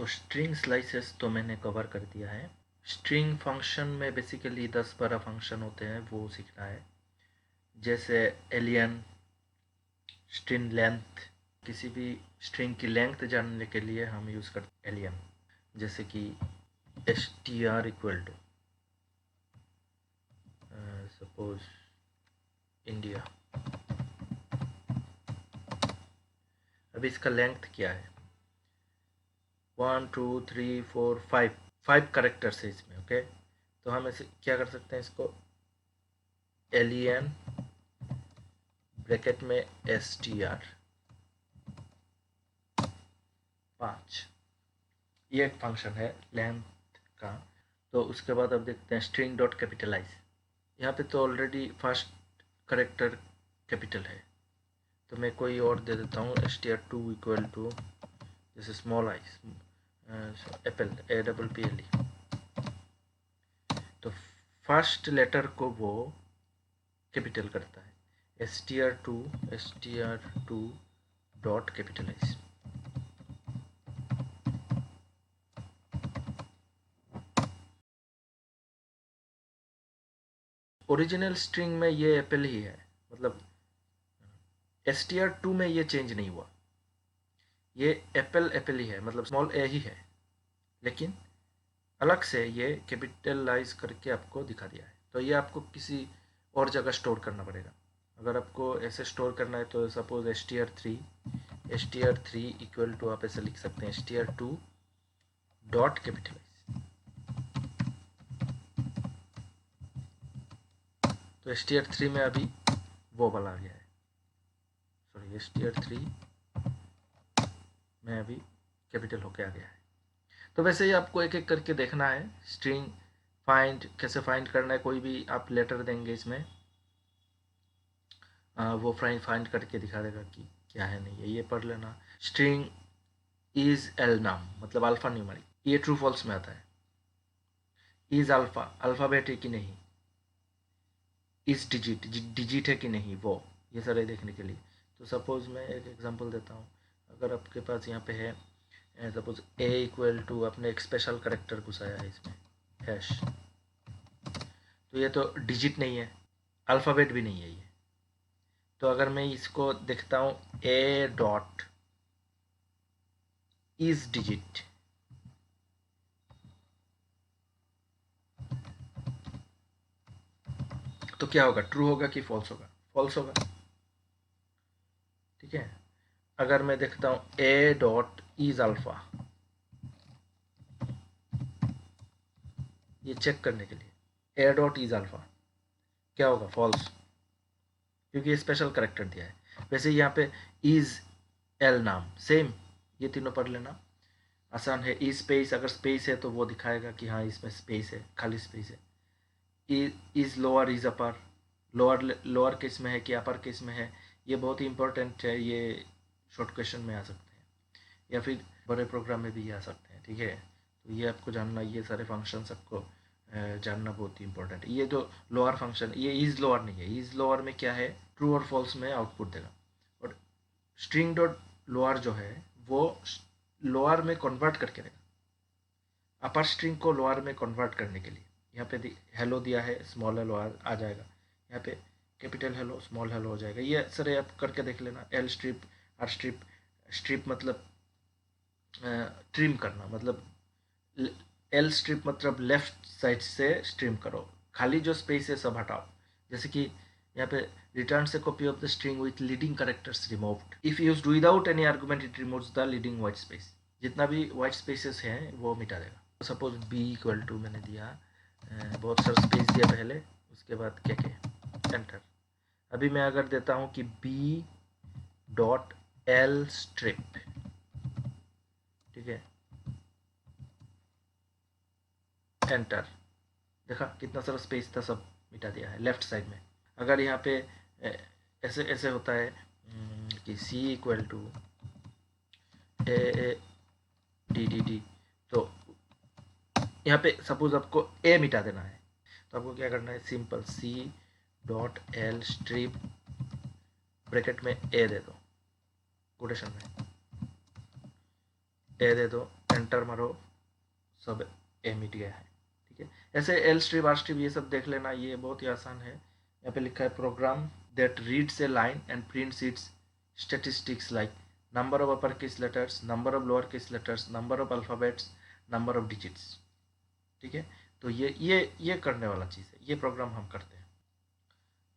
String slices तो मैंने cover कर दिया है। स्ट्रिंग फंक्शन में बेसिकली 10-12 फंक्शन होते हैं, वो सीखना है। जैसे एलियन, स्ट्रिंग लेंथ, किसी भी स्ट्रिंग की लेंथ जानने के लिए हम यूज़ करते हैं एलियन। जैसे कि str equal to suppose India. अब इसका लेंथ क्या है, 1 2 3 4 5 करेक्टर्स है इसमें। ओके, तो हम ऐसे क्या कर सकते हैं, इसको एलियन ब्रैकेट में str 5, ये एक फंक्शन है लेंथ का। तो उसके बाद अब देखते हैं स्ट्रिंग डॉट कैपिटलाइज। यहाँ पे तो ऑलरेडी फर्स्ट करेक्टर कैपिटल है, तो मैं कोई और दे देता हूँ str2 इक्वल टू जैसे स्मॉल आई, एप्पल, APPLE। तो फर्स्ट लेटर को वो कैपिटल करता है, str2 dot capitalise. Original string में ये एप्पल ही है, मतलब str2 में ये चेंज नहीं हुआ, ये एप्पल ही है, मतलब स्मॉल ए ही है, लेकिन अलग से ये कैपिटलाइज करके आपको दिखा दिया है। तो ये आपको किसी और जगह स्टोर करना पड़ेगा। अगर आपको ऐसे स्टोर करना है तो सपोज str3 इक्वल टू आप ऐसे लिख सकते हैं str2 डॉट कैपिटलाइज। तो str3 में अभी वो वाला आ गया है, सॉरी str3 में अभी कैपिटल होके आ गया है। तो वैसे ही आपको एक एक करके देखना है। स्ट्रिंग फाइंड कैसे फाइंड करना है, कोई भी आप लेटर देंगे इसमें, वो फाइंड करके दिखा देगा कि क्या है नहीं है। ये पढ़ लेना, स्ट्रिंग इज एल नाम मतलब अल्फा न्यूमेरिक, ये ट्रू फॉल्स में आता है। इज अल्फा अल्फ़ाबेट है कि नहीं, इज डिजिट है कि नहीं, वो ये सारे देखने के लिए। तो सपोज मैं एक एग्जांपल देता हूँ। अगर आपके पास यहाँ पे है सपोज ए इक्वल टू, आपने एक स्पेशल करेक्टर घुसाया है इसमें हैश, तो ये तो डिजिट नहीं है, अल्फ़ाबेट भी नहीं है ये। तो अगर मैं इसको देखता हूँ ए डॉट इज डिजिट, तो क्या होगा, ट्रू होगा कि फॉल्स होगा, फॉल्स होगा। ठीक है, अगर मैं देखता हूँ ए डॉट इज अल्फा, ये चेक करने के लिए ए डॉट इज अल्फा, क्या होगा, फॉल्स, क्योंकि ये स्पेशल करेक्टर दिया है। वैसे यहाँ पे इज एल नाम सेम, ये तीनों पढ़ लेना, आसान है। इज स्पेस, अगर स्पेस है तो वो दिखाएगा कि हाँ इसमें स्पेस है, खाली स्पेस है। Is lower is upper, lower case में है कि अपर केस में है, ये बहुत ही इंपॉर्टेंट है। ये शॉर्ट क्वेश्चन में आ सकते हैं या फिर बड़े प्रोग्राम में भी आ सकते हैं। ठीक है, तो ये आपको जानना, ये सारे फंक्शन आपको जानना बहुत ही इंपॉर्टेंट है। ये जो लोअर फंक्शन, ये इज लोअर नहीं है, इज लोअर में क्या है, ट्रू और फॉल्स में आउटपुट देगा। और स्ट्रिंग डॉट लोअर जो है वो लोअर में कन्वर्ट करके देगा, अपर स्ट्रिंग को लोअर में कन्वर्ट करने के लिए। यहाँ पे हेलो दिया है, स्मॉल हेलो आ जाएगा, यहाँ पे कैपिटल हेलो स्मॉल हेलो हो जाएगा। ये सर आप करके देख लेना। L strip, R strip, strip मतलब ट्रिम करना, मतलब एल स्ट्रिप मतलब लेफ्ट साइड से स्ट्रिम करो, खाली जो स्पेस है सब हटाओ। जैसे कि यहाँ पे रिटर्न से copy of the string with leading characters removed, if used without any argument it removes the leading white space, जितना भी व्हाइट स्पेसेस हैं वो मिटा देगा। सपोज बी इक्वल टू मैंने दिया, बहुत सारा स्पेस दिया पहले, उसके बाद क्या क्या, एंटर। अभी मैं अगर देता हूँ कि बी डॉट एल स्ट्रिप, ठीक है, एंटर, देखा कितना सारा स्पेस था, सब मिटा दिया है लेफ्ट साइड में। अगर यहाँ पे ऐसे ऐसे होता है कि C equal to A D D D, तो यहाँ पे सपोज आपको ए मिटा देना है, तो आपको क्या करना है, simple C dot L strip bracket में ए दे दो, कोटेशन में ए दे दो, एंटर मारो, सब एमिट गया है। ठीक है, ऐसे एल स्ट्रिप आर स्ट्रिप ये सब देख लेना, ये बहुत ही आसान है। यहाँ पे लिखा है program that reads a line and prints its statistics like number of upper case letters, number of lower case letters, number of alphabets, number of digits. ठीक है, तो ये करने वाला चीज़ है, ये प्रोग्राम हम करते हैं।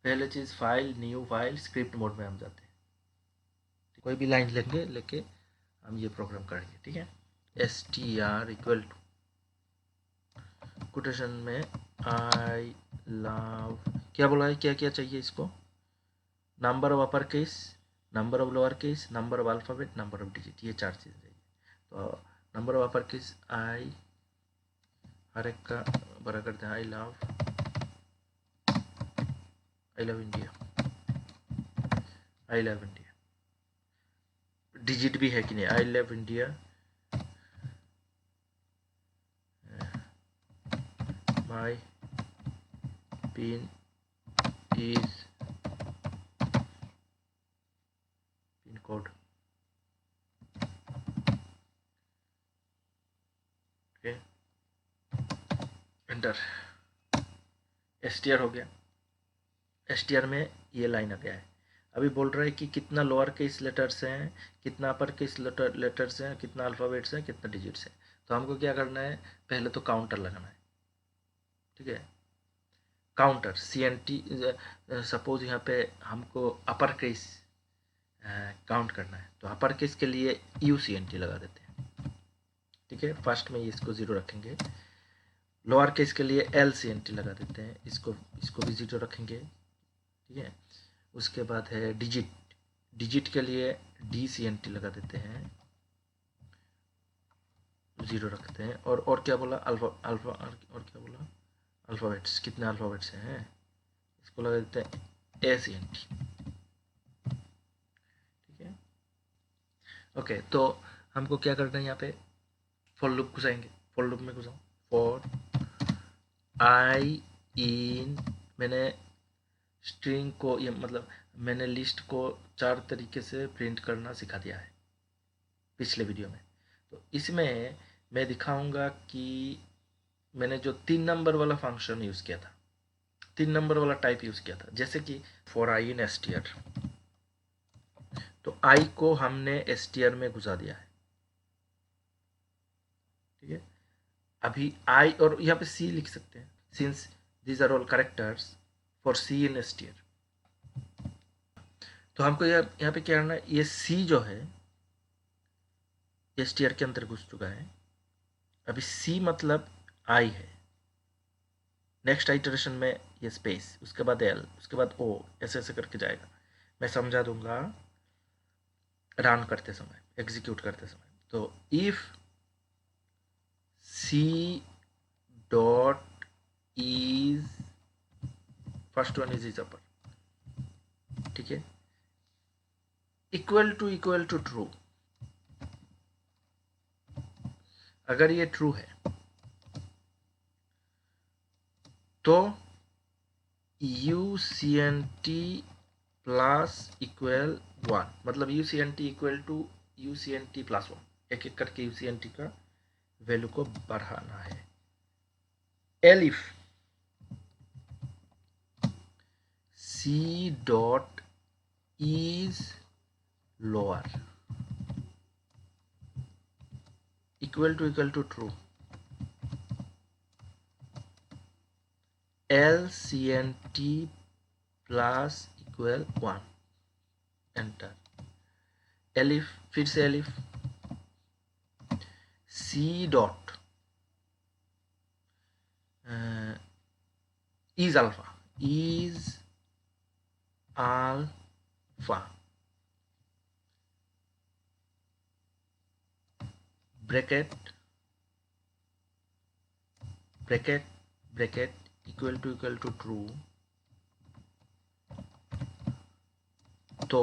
पहले चीज़ file, new file, script mode में हम जाते हैं। कोई भी लाइन लेंगे, लेके हम ये प्रोग्राम करेंगे। ठीक है, str इक्वल टू कोटेशन में आई लव, क्या बोला है, क्या क्या चाहिए इसको, number of upper case, number of lower case, number of alphabet, number of digit, ये 4 चीज़ चाहिए। तो number of upper case I, हर एक का बड़ा करते हैं, I love India, I love India. Digit भी है कि नहीं, I love India, my pin is pin code. Okay, enter, STR हो गया। एसटीआर में ये लाइन आ गया है। अभी बोल रहा है कि कितना लोअर केस लेटर्स हैं, कितना अपर केस लेटर्स हैं, कितना अल्फ़ाबेट्स हैं, कितना डिजिट्स हैं। तो हमको क्या करना है, पहले तो काउंटर लगाना है। ठीक है, काउंटर CNT, सपोज यहाँ पे हमको अपर केस काउंट करना है, तो अपर केस के लिए UCNT लगा देते हैं। ठीक है, फर्स्ट में इसको 0 रखेंगे। लोअर केस के लिए LCNT लगा देते हैं, इसको भी 0 रखेंगे। ठीक है, उसके बाद है डिजिट, डिजिट के लिए DCNT लगा देते हैं, 0 रखते हैं। और क्या बोला, अल्फा अल्फा, और क्या बोला, अल्फ़ाबेट्स, कितने अल्फ़ाबेट्स हैं, इसको लगा देते हैं ACNT। ठीक है, ओके। तो हमको क्या करना है, यहाँ पे फॉर लूप घुसाएंगे, फॉर लूप में घुसाऊँ, फॉर आई इन, मैंने स्ट्रिंग को, ये मतलब मैंने लिस्ट को 4 तरीके से प्रिंट करना सिखा दिया है पिछले वीडियो में। तो इसमें मैं दिखाऊंगा कि मैंने जो 3 नंबर वाला फंक्शन यूज़ किया था, 3 नंबर वाला टाइप यूज़ किया था, जैसे कि फॉर आई इन str, तो आई को हमने str में घुसा दिया है। ठीक है, अभी आई, और यहाँ पे सी लिख सकते हैं, since these are all characters for C in str। तो हमको यहाँ पे क्या करना है, ये सी जो है str के अंदर घुस चुका है। अभी सी मतलब आई है, नेक्स्ट आइटरेशन में ये स्पेस, उसके बाद एल, उसके बाद ओ, ऐसे ऐसे करके जाएगा। मैं समझा दूंगा रन करते समय, एग्जीक्यूट करते समय। तो if C dot is, first one is upper, ठीक है, इक्वल टू ट्रू, अगर ये ट्रू है तो UCNT प्लस इक्वल 1, मतलब UCNT equal to UCNT plus 1, एक एक करके UCNT का वैल्यू को बढ़ाना है। Elif C dot is lower equal to true, LCNT plus equal 1, enter. Elif, फिर से elif C dot is alpha, is alpha, bracket bracket bracket equal to true, तो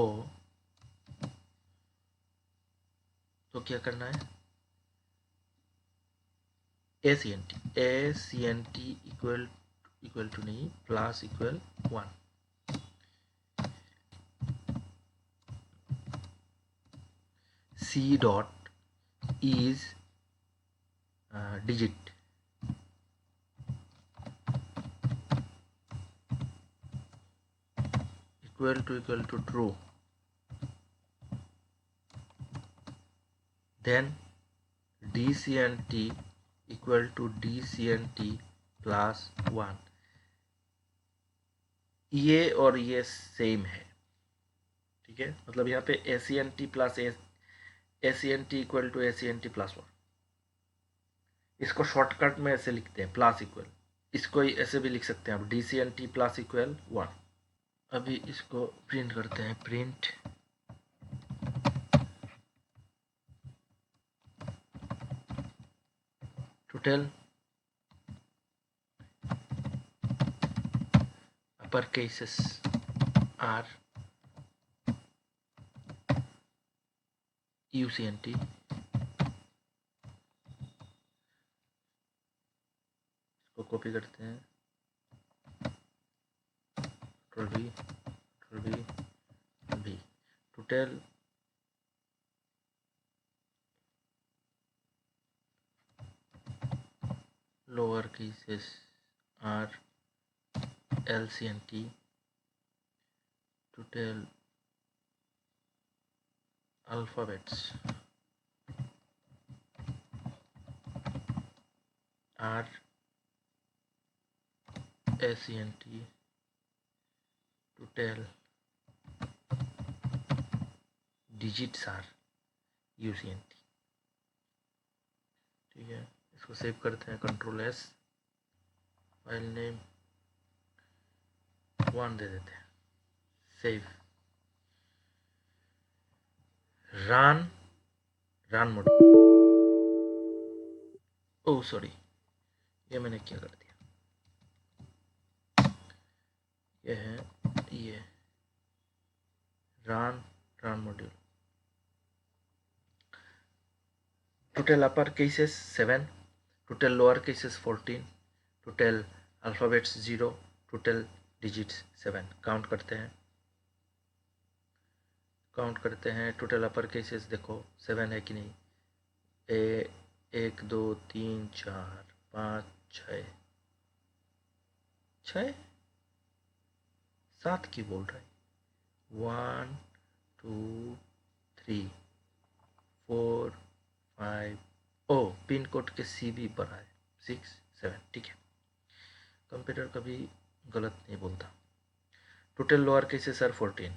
क्या करना है, ACNT इक्वल टू नहीं, plus equal 1, C dot is digit equal to true, then DCNT equal to DCNT plus 1। ये और ये same है, ठीक है। मतलब यहाँ पे ACNT plus ACNT equal to ACNT plus 1। इसको शॉर्टकट में ऐसे लिखते हैं प्लस इक्वल, इसको ऐसे भी लिख सकते हैं आप DCNT प्लस इक्वल 1। अभी इसको प्रिंट करते हैं, print total upper cases are UCNT, इसको कॉपी करते हैं, Ctrl V, total lower cases are LCNT, total alphabets are ACNT, total digits are UCNT। ठीक है, इसको सेव करते हैं, Ctrl S, फाइल नेम 1 दे देते हैं, save, run mode. Oh sorry, ये मैंने क्या कर दिया, ये है ये run module. Total upper cases 7, total lower cases 14, total alphabets 0, total digits 7। Count करते हैं टोटल अपर केसेस, देखो 7 है कि नहीं, 1 2 3 4 5 6 7 की बोल रहा है, 1 2 3 4 5, ओ पिन कोड के सी भी बड़ा है, 6 7, ठीक है। कंप्यूटर कभी गलत नहीं बोलता। Total lower cases are 14,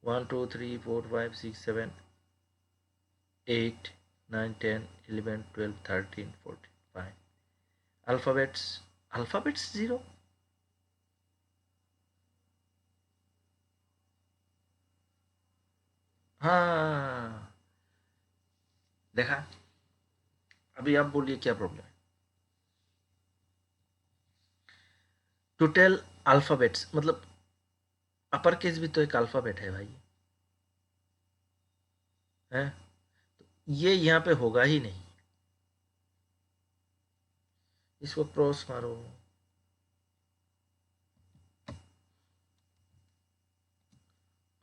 1 2 3 4 5 6 7 8 9 10 11 12 13 14 5। Alphabets 0, हाँ देखा। अभी आप बोलिए क्या प्रॉब्लम है। टोटल अल्फ़ाबेट्स मतलब अपर केस भी तो एक अल्फ़ाबेट है भाई, है तो ये यहाँ पे होगा ही नहीं। इसको क्रॉस मारो,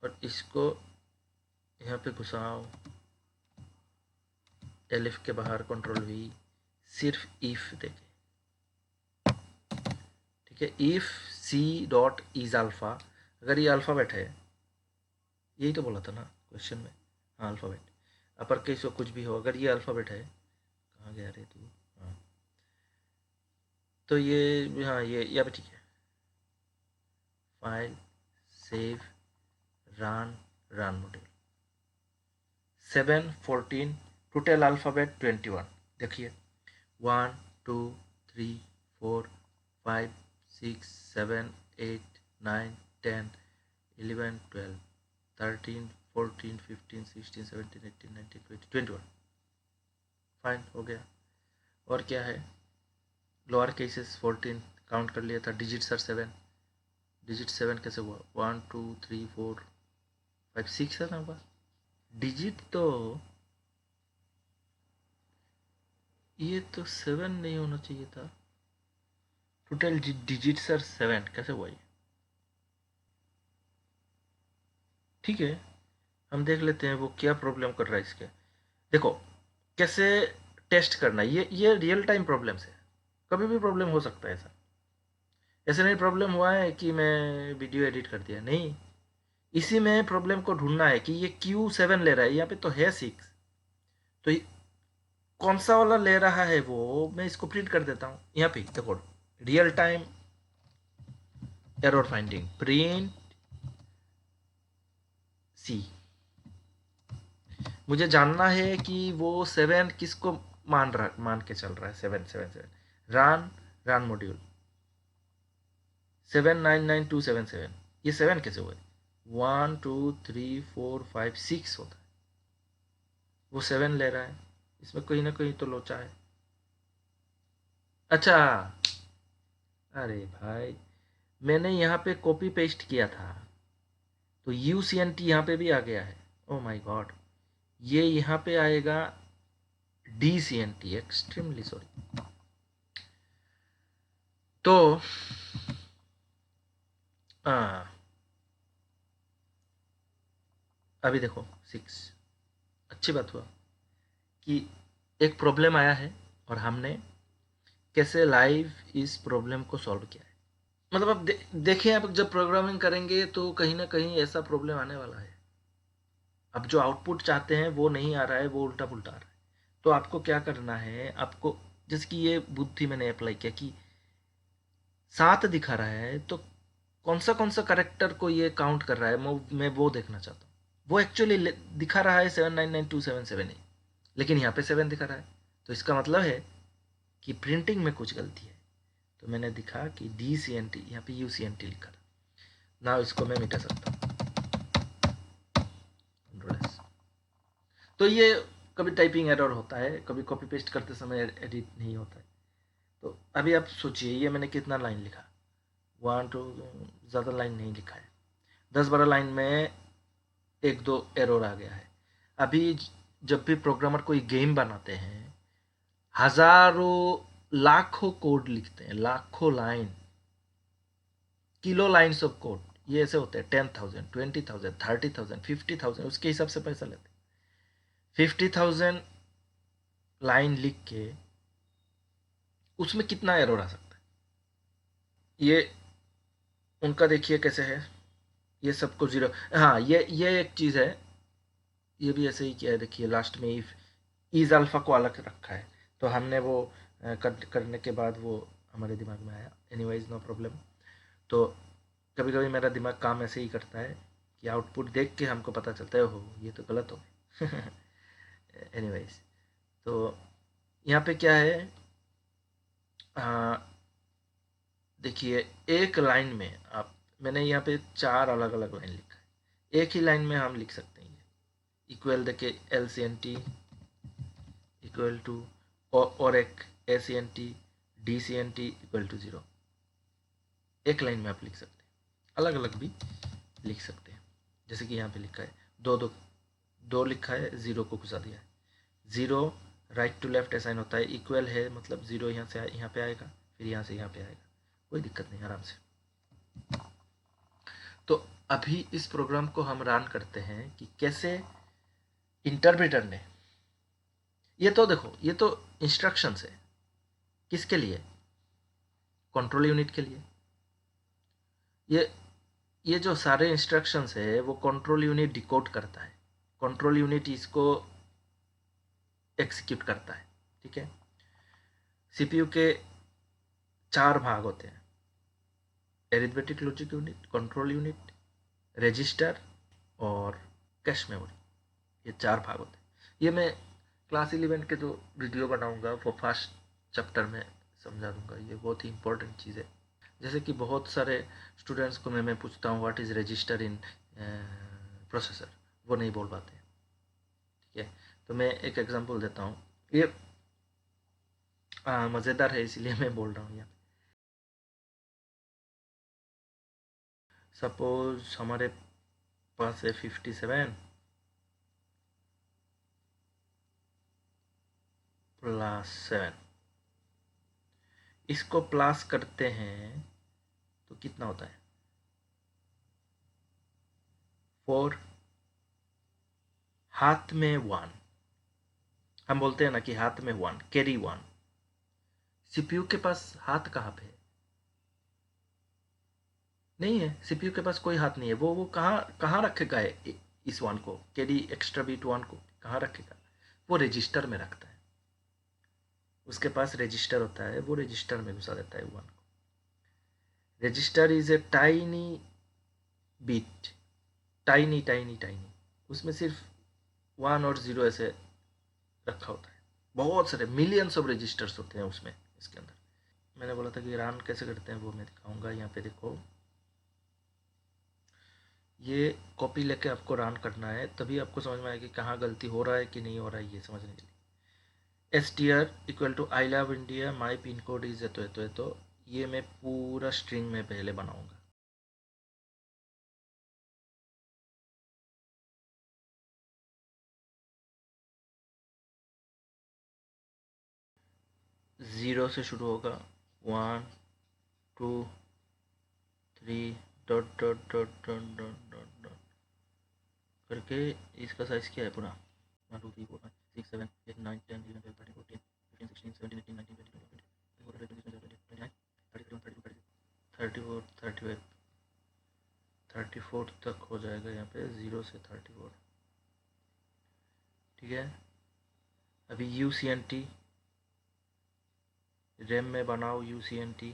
और इसको यहाँ पे घुसाओ, एलिफ के बाहर Ctrl V, सिर्फ इफ देखे, ठीक है। If C dot is alpha, अगर ये अल्फ़ाबेट है, यही तो बोला था ना क्वेश्चन में, हाँ अल्फ़ाबेट, अपर केस हो कुछ भी हो, अगर ये अल्फ़ाबेट है, कहाँ गया रे तू, हाँ तो ये, हाँ ये अब ठीक है। File save, run module 7 14, total alphabet 21। देखिए 1 2 3 4 5 6 7 8 9 10 11 12 13 14 15 16 17 18 19 20 21। फाइन, हो गया। और क्या है, लोअर केसेस 14 काउंट कर लिया था, डिजिट्स आर 7, डिजिट 7 कैसे हुआ, 1 2 3 4 5 6 है ना हुआ, डिजिट तो ये तो 7 नहीं होना चाहिए था, टोटल डिजिट्स आर 7 कैसे हुआ ये, ठीक है। हम देख लेते हैं वो क्या प्रॉब्लम कर रहा है इसके। देखो कैसे टेस्ट करना, ये रियल टाइम प्रॉब्लम्स है, कभी भी प्रॉब्लम हो सकता है ऐसा। ऐसे नहीं प्रॉब्लम हुआ है कि मैं वीडियो एडिट कर दिया, नहीं, इसी में प्रॉब्लम को ढूंढना है कि ये क्यू 7 ले रहा है, यहाँ पे तो है 6, तो कौन सा वाला ले रहा है वो मैं इसको प्रिंट कर देता हूँ। यहाँ पे देखो, real time error finding, print C. मुझे जानना है कि वो 7 किसको मान के चल रहा है, 7 रन मॉड्यूल 799277, ये 7 कैसे हुए, 1 2 3 4 5 6 होता है, वो 7 ले रहा है, इसमें कहीं ना कहीं तो लोचा है। अच्छा, अरे भाई, मैंने यहाँ पे कॉपी पेस्ट किया था, तो UCNT यहाँ पे भी आ गया है। ओ माय गॉड, ये यहाँ पे आएगा DCNT, एक्सट्रीमली सॉरी। तो अभी देखो 6, अच्छी बात हुआ कि एक प्रॉब्लम आया है और हमने कैसे लाइव इस प्रॉब्लम को सॉल्व किया है। मतलब अब देखिए, आप जब प्रोग्रामिंग करेंगे तो कहीं ना कहीं ऐसा प्रॉब्लम आने वाला है। अब जो आउटपुट चाहते हैं वो नहीं आ रहा है, वो उल्टा पुल्टा आ रहा है। तो आपको क्या करना है, आपको जैसे कि ये बुद्धि मैंने अप्लाई किया कि 7 दिखा रहा है, तो कौन सा करेक्टर को ये काउंट कर रहा है, मैं वो देखना चाहता हूँ। वो एक्चुअली दिखा रहा है 7999277 लेकिन यहाँ पे 7 दिखा रहा है, तो इसका मतलब है कि प्रिंटिंग में कुछ गलती है। तो मैंने दिखा कि DCNT यहाँ पे UCNT लिखा था ना, इसको मैं मिटा सकता हूँ। तो ये कभी टाइपिंग एरर होता है, कभी कॉपी पेस्ट करते समय एडिट नहीं होता है। तो अभी आप सोचिए, ये मैंने कितना लाइन लिखा, 1 2, ज़्यादा लाइन नहीं लिखा है, 10 12 लाइन में 1 2 एरर आ गया है। अभी जब भी प्रोग्रामर कोई गेम बनाते हैं, हजारों लाखों कोड लिखते हैं, लाखों line, kilo lines of code, ये ऐसे होते हैं, 10,000 20,000 30,000 50,000, उसके हिसाब से पैसा लेते हैं। 50,000 लाइन लिख के उसमें कितना एरर आ सकता है, ये उनका देखिए कैसे है, ये सबको जीरो। हाँ, ये एक चीज़ है, ये भी ऐसे ही किया है, देखिए लास्ट में इफ इज अल्फा को अलग रखा है, तो हमने वो करने के बाद वो हमारे दिमाग में आया, एनीवाइज नो प्रॉब्लम। तो कभी कभी मेरा दिमाग काम ऐसे ही करता है कि आउटपुट देख के हमको पता चलता है, हो ये तो गलत हो गया। एनीवाइज, तो यहाँ पे क्या है, देखिए एक लाइन में आप, मैंने यहाँ पे 4 अलग अलग लाइन लिखा है, एक ही लाइन में हम लिख सकते हैं इक्वल, देखिए LCNT इक्वल टू, और एक ACNT DCNT इक्वल टू 0, एक लाइन में आप लिख सकते हैं, अलग अलग भी लिख सकते हैं। जैसे कि यहाँ पे लिखा है 2 लिखा है, 0 को घुसा दिया है, 0 राइट टू लेफ्ट असाइन होता है, इक्वल है मतलब 0 यहाँ से यहाँ पे आएगा, फिर यहाँ से यहाँ पे आएगा, कोई दिक्कत नहीं, आराम से। तो अभी इस प्रोग्राम को हम रन करते हैं कि कैसे इंटरप्रेटर ने, ये तो देखो, ये तो इंस्ट्रक्शंस है, किसके लिए, कंट्रोल यूनिट के लिए। ये ये जो सारे इंस्ट्रक्शंस है वो कंट्रोल यूनिट डिकोड करता है, कंट्रोल यूनिट इसको एग्जीक्यूट करता है, ठीक है। CPU के 4 भाग होते हैं, arithmetic logic unit, control unit, register और कैश मेमोरी, ये 4 भाग होते हैं। ये मैं क्लास 11 के जो वीडियो बनाऊंगा वो फर्स्ट चैप्टर में समझा दूंगा, ये बहुत ही इंपॉर्टेंट चीज़ है। जैसे कि बहुत सारे स्टूडेंट्स को मैं पूछता हूँ what is register in processor, वो नहीं बोल पाते, ठीक है। तो मैं एक एग्जांपल देता हूँ, ये मज़ेदार है इसलिए मैं बोल रहा हूँ यहाँ। सपोज हमारे पास है 57 प्लस 7, इसको प्लस करते हैं तो कितना होता है, 4, हाथ में 1, हम बोलते हैं ना कि हाथ में 1, कैरी 1। सीपीयू के पास हाथ कहाँ पे है? नहीं है, सीपीयू के पास कोई हाथ नहीं है। वो कहाँ कहाँ रखेगा इस 1 को, कैरी एक्स्ट्रा बीट 1 को कहाँ रखेगा? वो रजिस्टर में रखता है। उसके पास रजिस्टर होता है, वो रजिस्टर में घुसा देता है 1 को। Register is a tiny bit, tiny tiny tiny. उसमें सिर्फ 1 और 0 ऐसे रखा होता है। बहुत सारे मिलियंस ऑफ रजिस्टर्स होते हैं उसमें, इसके अंदर। मैंने बोला था कि रन कैसे करते हैं वो मैं दिखाऊंगा। यहाँ पे देखो, ये कॉपी लेके आपको रन करना है, तभी आपको समझ में आएगा कि कहाँ गलती हो रहा है कि नहीं हो रहा है, ये समझने के लिए। str equal to I love India, my pin code is तो ये मैं पूरा स्ट्रिंग में पहले बनाऊंगा। ज़ीरो से शुरू होगा, 1 2 3 dot dot dot dot dot dot dot करके। इसका साइज क्या है पूरा? 1 2 3 4 5 6 7 8 9 10 11 12 13 14 15 16 17 18 19 20 21 22 34 35 34 तक हो जाएगा यहाँ पे, 0 से 34। ठीक है। अभी UCNT रैम में बनाओ, UCNT।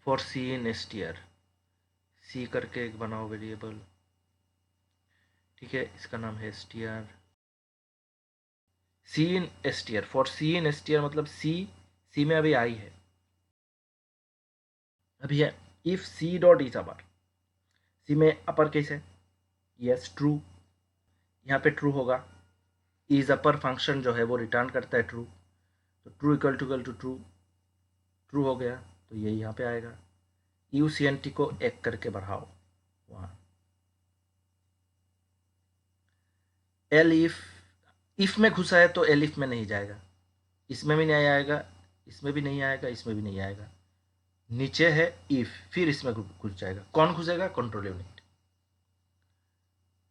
For C in str, C करके एक बनाओ वेरिएबल। ठीक है, इसका नाम है str। C in str, for C in str मतलब सी में अभी आई है, अभी है। If C dot is upper, C में अपर केस है, यस ट्रू, यहाँ पे ट्रू होगा। इज अपर फंक्शन जो है वो रिटर्न करता है ट्रू, तो true equal to true, true हो गया तो ये यहाँ पे आएगा। UCNT को एक करके बढ़ाओ वहाँ। एल इफ में घुसा है तो एल इफ में नहीं जाएगा, इसमें भी नहीं आएगा, इसमें भी नहीं आएगा, इसमें भी नहीं आएगा। नीचे है इफ, फिर इसमें घुस जाएगा। कौन घुसेगा? Control unit.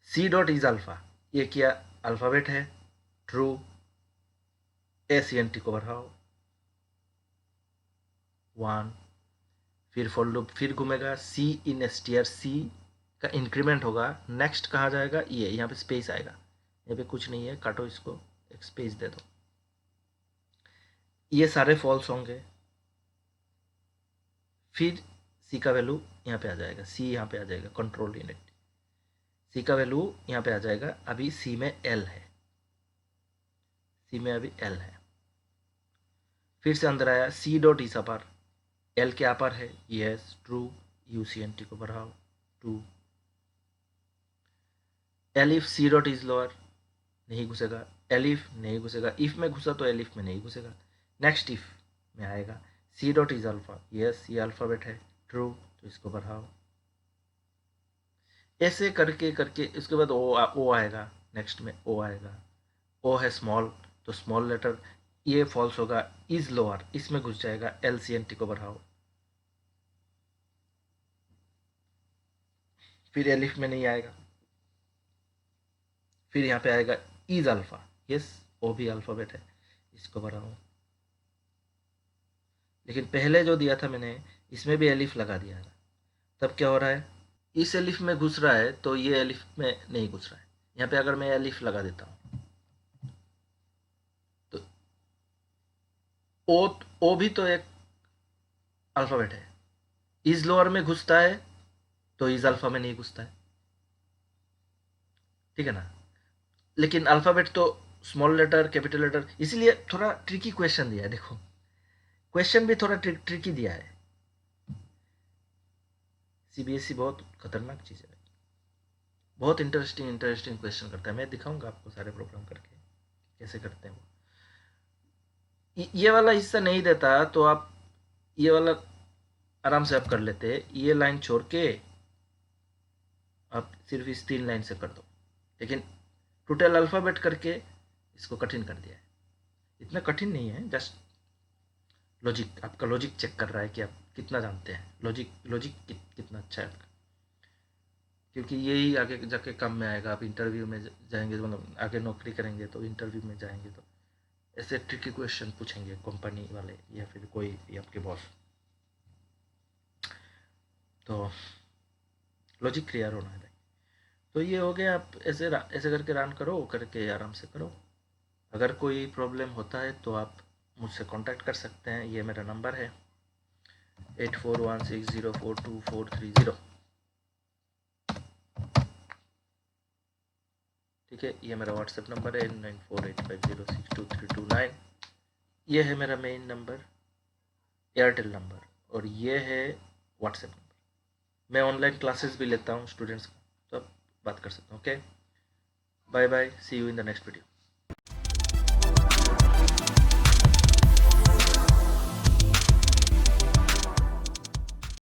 C dot is alpha, ये क्या अल्फाबेट है, ट्रू। ACNT को बढ़ाओ 1, फिर फॉर लूप फिर घूमेगा। सी इन str, सी का इंक्रीमेंट होगा, नेक्स्ट कहाँ जाएगा? ये यहाँ पे स्पेस आएगा, यहाँ पे कुछ नहीं है, काटो इसको, एक स्पेस दे दो। ये सारे फॉल्स होंगे, फिर सी का वैल्यू यहाँ पे आ जाएगा, सी यहाँ पे आ जाएगा, कंट्रोल यूनिट। सी का वैल्यू यहाँ पे आ जाएगा। अभी सी में एल है, सी में अभी एल है। फिर से अंदर आया, सी डॉट इज अपर, एल के अपर है, यस ट्रू। UCNT को बढ़ाओ 2। Elif C dot is lower, नहीं घुसेगा। एल इफ नहीं घुसेगा, इफ में घुसा तो एल इफ में नहीं घुसेगा। नेक्स्ट इफ में आएगा, c dot is alpha, yes ये अल्फाबेट है, ट्रू, तो इसको बढ़ाओ। ऐसे करके करके इसके बाद ओ आएगा, नेक्स्ट में ओ आएगा। ओ है स्मॉल, तो स्मॉल लेटर, ये फॉल्स होगा। इज लोअर, इसमें घुस जाएगा, LCNT को बढ़ाओ। फिर एलिफ में नहीं आएगा, फिर यहाँ पे आएगा इज अल्फा, यस ओ भी अल्फाबेट है, इसको बढ़ाओ। लेकिन पहले जो दिया था मैंने, इसमें भी एलिफ लगा दिया था, तब क्या हो रहा है? इस एलिफ में घुस रहा है तो ये एलिफ में नहीं घुस रहा है। यहाँ पे अगर मैं एलिफ लगा देता हूँ तो ओ भी तो एक अल्फाबेट है। इज लोअर में घुसता है तो इज अल्फा में नहीं घुसता है, ठीक है ना? लेकिन अल्फाबेट तो स्मॉल लेटर कैपिटल लेटर, इसीलिए थोड़ा ट्रिकी क्वेश्चन दिया है। देखो, क्वेश्चन भी थोड़ा ट्रिकी दिया है। CBSE बहुत खतरनाक चीज़ है, बहुत इंटरेस्टिंग इंटरेस्टिंग क्वेश्चन करता है। मैं दिखाऊंगा आपको सारे प्रोग्राम करके कैसे करते हैं वो। ये वाला हिस्सा नहीं देता तो आप ये वाला आराम से आप कर लेते, ये लाइन छोड़ के आप सिर्फ इस 3 लाइन से कर दो। लेकिन टोटल अल्फ़ाबेट करके इसको कठिन कर दिया है। इतना कठिन नहीं है, जस्ट लॉजिक, आपका लॉजिक चेक कर रहा है कि आप कितना जानते हैं, लॉजिक लॉजिक कितना अच्छा है आपका, क्योंकि यही आगे जाके काम में आएगा। आप इंटरव्यू में जाएंगे, मतलब आगे नौकरी करेंगे तो इंटरव्यू में जाएंगे तो ऐसे ट्रिकी क्वेश्चन पूछेंगे कंपनी वाले या फिर कोई भी आपके बॉस। तो लॉजिक क्लियर होना है भाई। तो ये हो गया, आप ऐसे ऐसे करके रन करो, करके आराम से करो। अगर कोई प्रॉब्लम होता है तो आप मुझसे कांटेक्ट कर सकते हैं, ये मेरा नंबर है 8416042430। ठीक है, ये मेरा व्हाट्सएप नंबर है 9485062329। ये है मेरा मेन नंबर, एयरटेल नंबर, और ये है व्हाट्सएप नंबर। मैं ऑनलाइन क्लासेस भी लेता हूँ स्टूडेंट्स का, तो आप बात कर सकते हो। Okay, bye bye, see you in the next video.